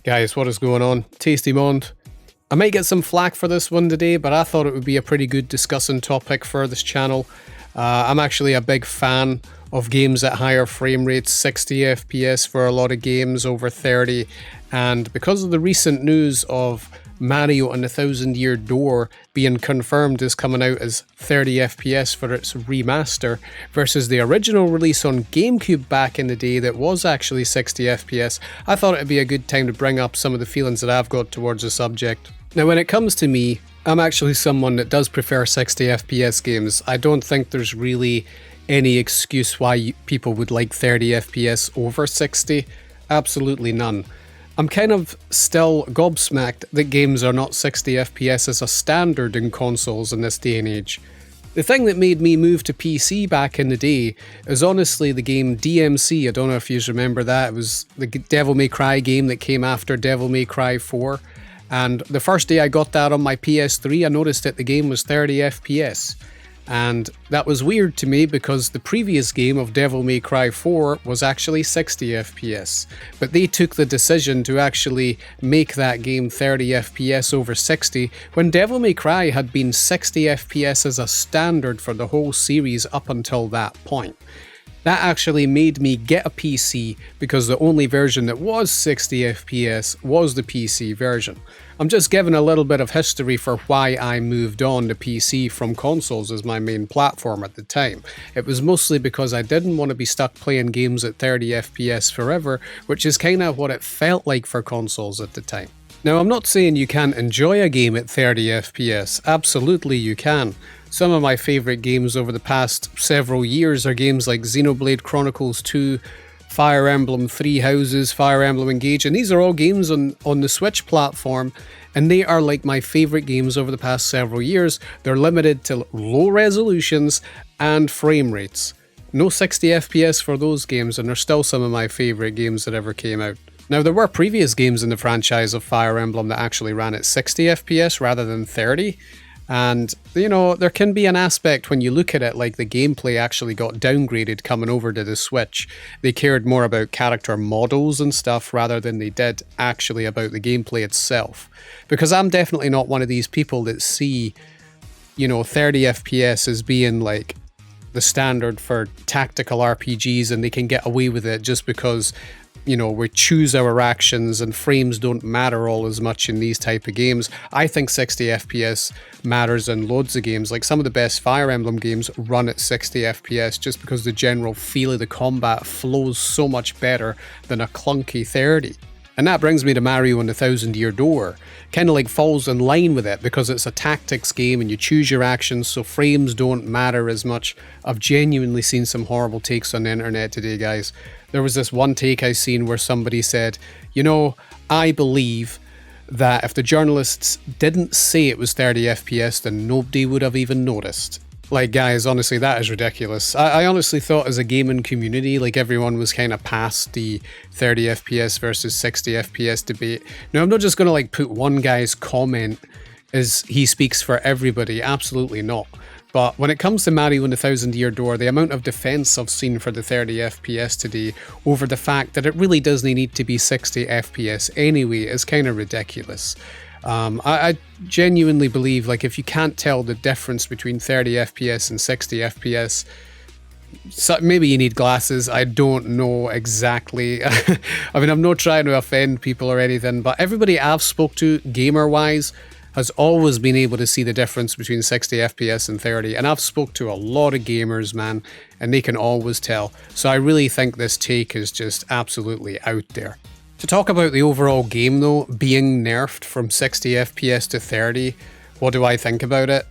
Guys, what is going on? Tasty Mond. I might get some flack for this one today, but I thought it would be a pretty good discussing topic for this channel. I'm actually a big fan of games at higher frame rates, 60 FPS for a lot of games, over 30, and because of the recent news of Mario and the Thousand-Year Door being confirmed as coming out as 30 FPS for its remaster versus the original release on GameCube back in the day that was actually 60 FPS, I thought it'd be a good time to bring up some of the feelings that I've got towards the subject. Now, when it comes to me, I'm actually someone that does prefer 60 FPS games. I don't think there's really any excuse why people would like 30 FPS over 60. Absolutely none. I'm kind of still gobsmacked that games are not 60 FPS as a standard in consoles in this day and age. The thing that made me move to PC back in the day is honestly the game DMC. I don't know if you remember that. It was the Devil May Cry game that came after Devil May Cry 4. And the first day I got that on my PS3, I noticed that the game was 30 FPS. And that was weird to me because the previous game of Devil May Cry 4 was actually 60 FPS. But they took the decision to actually make that game 30 FPS over 60 when Devil May Cry had been 60 FPS as a standard for the whole series up until that point. That actually made me get a PC because the only version that was 60 FPS was the PC version. I'm just giving a little bit of history for why I moved on to PC from consoles as my main platform at the time. It was mostly because I didn't want to be stuck playing games at 30 FPS forever, which is kind of what it felt like for consoles at the time. Now, I'm not saying you can't enjoy a game at 30 FPS, absolutely you can. Some of my favourite games over the past several years are games like Xenoblade Chronicles 2, Fire Emblem Three Houses, Fire Emblem Engage, and these are all games on the Switch platform, and they are like my favourite games over the past several years. They're limited to low resolutions and frame rates. No 60 FPS for those games, and they're still some of my favourite games that ever came out. Now, there were previous games in the franchise of Fire Emblem that actually ran at 60 FPS rather than 30. And, you know, there can be an aspect when you look at it like the gameplay actually got downgraded coming over to the Switch. They cared more about character models and stuff rather than they did actually about the gameplay itself. Because I'm definitely not one of these people that see, 30 FPS as being like the standard for tactical RPGs and they can get away with it just because we choose our actions and frames don't matter all as much in these type of games. I think 60 FPS matters in loads of games. Like some of the best Fire Emblem games run at 60 FPS just because the general feel of the combat flows so much better than a clunky 30. And that brings me to Mario and the Thousand-Year Door. Kind of like falls in line with it because it's a tactics game and you choose your actions so frames don't matter as much. I've genuinely seen some horrible takes on the internet today, guys. There was this one take I seen where somebody said, I believe that if the journalists didn't say it was 30 FPS, then nobody would have even noticed. Like, guys, honestly, that is ridiculous. I honestly thought as a gaming community, like everyone was kind of past the 30 FPS versus 60 FPS debate. Now, I'm not just going to put one guy's comment as he speaks for everybody. Absolutely not. But when it comes to Mario and the Thousand-Year Door, the amount of defense I've seen for the 30 FPS today over the fact that it really doesn't need to be 60 FPS anyway is kind of ridiculous. I genuinely believe if you can't tell the difference between 30 FPS and 60 FPS, so maybe you need glasses. I don't know exactly. I mean, I'm not trying to offend people or anything, but everybody I've spoke to gamer-wise has always been able to see the difference between 60 FPS and 30, and I've spoke to a lot of gamers, man, and they can always tell. So I really think this take is just absolutely out there. To talk about the overall game though, being nerfed from 60 FPS to 30, what do I think about it?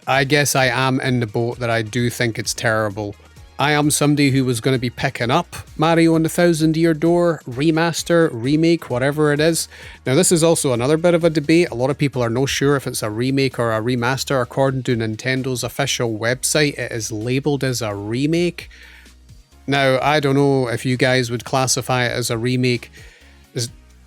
I guess I am in the boat that I do think it's terrible. I am somebody who was going to be picking up Mario and the Thousand-Year Door, Remaster, Remake, whatever it is. Now this is also another bit of a debate. A lot of people are not sure if it's a remake or a remaster. According to Nintendo's official website, it is labelled as a remake. Now, I don't know if you guys would classify it as a remake.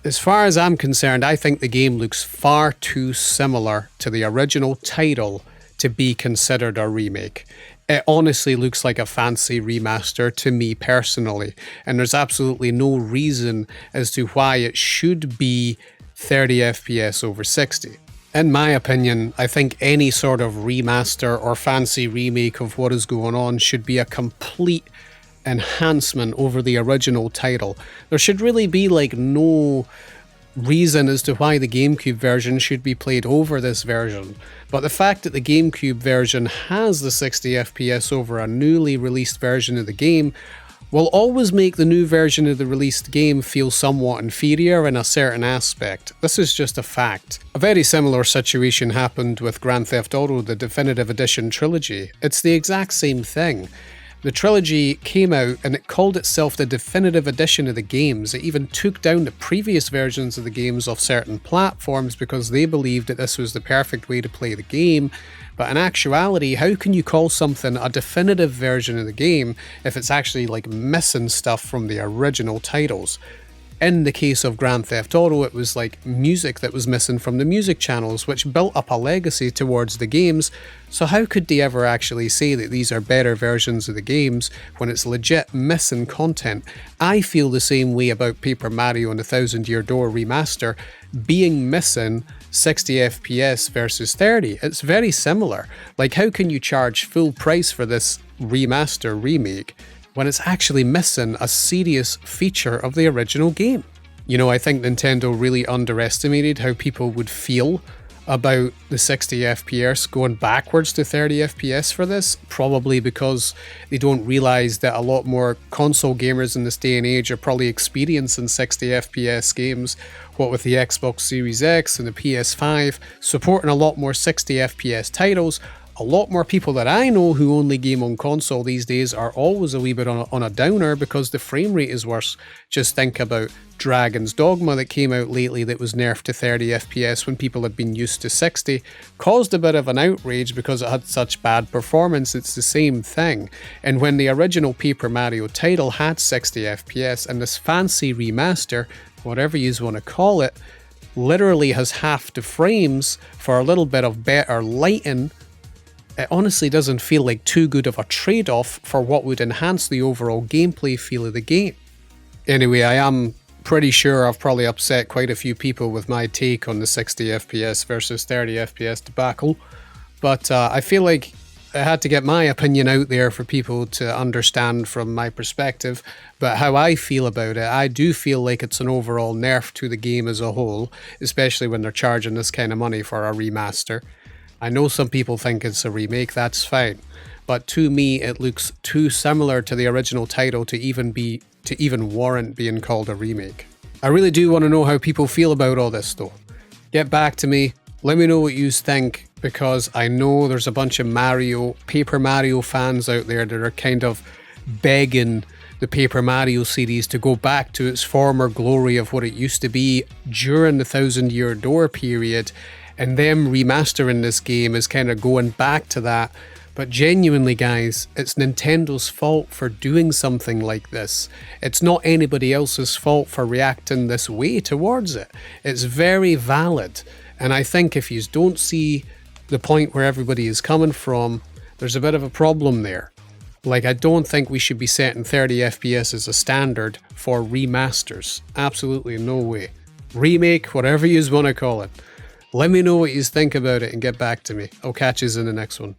As far as I'm concerned, I think the game looks far too similar to the original title to be considered a remake. It honestly looks like a fancy remaster to me personally, and there's absolutely no reason as to why it should be 30 FPS over 60. In my opinion, I think any sort of remaster or fancy remake of what is going on should be a complete enhancement over the original title. There should really be like no reason as to why the GameCube version should be played over this version. But the fact that the GameCube version has the 60 FPS over a newly released version of the game will always make the new version of the released game feel somewhat inferior in a certain aspect. This is just a fact. A very similar situation happened with Grand Theft Auto, the Definitive Edition trilogy. It's the exact same thing. The trilogy came out and it called itself the Definitive Edition of the games. It even took down the previous versions of the games off certain platforms because they believed that this was the perfect way to play the game. But in actuality, how can you call something a definitive version of the game if it's actually like missing stuff from the original titles? In the case of Grand Theft Auto, it was like music that was missing from the music channels, which built up a legacy towards the games. So how could they ever actually say that these are better versions of the games when it's legit missing content? I feel the same way about Paper Mario and the Thousand-Year Door Remaster being missing 60 FPS versus 30. It's very similar. Like, how can you charge full price for this remaster remake when it's actually missing a serious feature of the original game? You know, I think Nintendo really underestimated how people would feel about the 60 FPS going backwards to 30 FPS for this, probably because they don't realize that a lot more console gamers in this day and age are probably experiencing 60 FPS games, what with the Xbox Series X and the PS5 supporting a lot more 60 FPS titles. A lot more people that I know who only game on console these days are always a wee bit on a downer because the frame rate is worse. Just think about Dragon's Dogma that came out lately that was nerfed to 30 FPS when people had been used to 60. Caused a bit of an outrage because it had such bad performance. It's the same thing. And when the original Paper Mario title had 60 FPS and this fancy remaster, whatever you want to call it, literally has half the frames for a little bit of better lighting, it honestly doesn't feel like too good of a trade-off for what would enhance the overall gameplay feel of the game. Anyway, I am pretty sure I've probably upset quite a few people with my take on the 60 FPS versus 30 FPS debacle, but I feel like I had to get my opinion out there for people to understand from my perspective. But how I feel about it, I do feel like it's an overall nerf to the game as a whole, especially when they're charging this kind of money for a remaster. I know some people think it's a remake, that's fine, but to me it looks too similar to the original title to even warrant being called a remake. I really do want to know how people feel about all this though. Get back to me, let me know what you think, because I know there's a bunch of Paper Mario fans out there that are kind of begging the Paper Mario series to go back to its former glory of what it used to be during the Thousand-Year Door period. And them remastering this game is kind of going back to that. But genuinely, guys, it's Nintendo's fault for doing something like this. It's not anybody else's fault for reacting this way towards it. It's very valid. And I think if you don't see the point where everybody is coming from, there's a bit of a problem there. Like, I don't think we should be setting 30 FPS as a standard for remasters. Absolutely no way. Remake, whatever you want to call it. Let me know what you think about it and get back to me. I'll catch you in the next one.